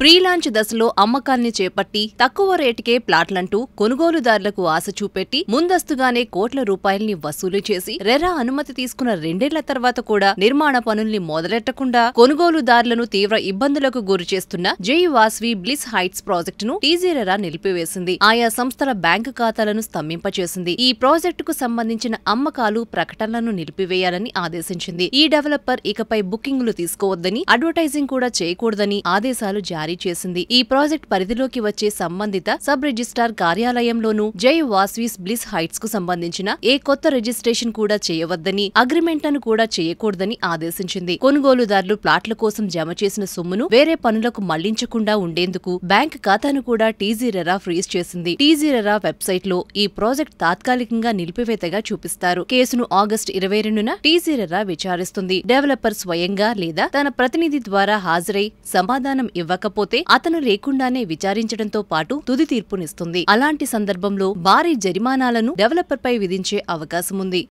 Pre launch దశలో అమ్మకాల్ని చేపట్టి తక్కువ రేటుకే ప్లాట్లంటూ కొనుగోలుదారులకు ఆశ చూపెట్టి ముందస్తుగానే కోట్ల రూపాయల్ని వసూలు చేసి రెరా అనుమతి తీసుకున్న రెండేళ్ల తర్వాత కూడా నిర్మాణ పనుల్ని మొదలెట్టకుండా కొనుగోలుదారులను తీవ్ర ఇబ్బందులకు గురిచేస్తున్న జై వాసవి బ్లిస్ హైట్స్ ప్రాజెక్టును టీజీ రెరా నిలిపివేసింది. ఆయా సంస్థల బ్యాంకు ఖాతాలను స్తంభింపచేసింది. ఈ ప్రాజెక్టుకు సంబంధించిన అమ్మకాలు ప్రకటనలను నిలిపివేయాలని ఆదేశించింది. ఈ డెవలపర్ ఇకపై బుకింగులు తీసుకోవద్దని, అడ్వర్టైజింగ్ కూడా చేయకూడదని ఆదేశాలు జారీ చేసింది. ఈ ప్రాజెక్ట్ పరిధిలోకి వచ్చే సంబంధిత సబ్ రిజిస్ట్రార్ కార్యాలయంలోనూ జై వాసవీస్ బ్లిస్ హైట్స్ కు సంబంధించిన ఏ కొత్త రిజిస్ట్రేషన్ కూడా చేయవద్దని, అగ్రిమెంట్లను కూడా చేయకూడదని ఆదేశించింది. కొనుగోలుదారులు ప్లాట్ల కోసం జమ చేసిన సొమ్మును వేరే పనులకు మళ్లించకుండా ఉండేందుకు బ్యాంక్ ఖాతాను కూడా టీజీ రెరా ఫ్రీజ్ చేసింది. టీజీ రెరా వెబ్సైట్ లో ఈ ప్రాజెక్ట్ తాత్కాలికంగా నిలిపివేతగా చూపిస్తారు. కేసును ఆగస్టు 22న టీజీ రెరా విచారిస్తుంది. డెవలపర్ స్వయంగా లేదా తన ప్రతినిధి ద్వారా హాజరై సమాధానం ఇవ్వకపోతే అతను లేకుండానే విచారించడంతో పాటు తుది తీర్పునిస్తుంది. అలాంటి సందర్భంలో భారీ జరిమానాలను డెవలపర్పై విధించే అవకాశముంది.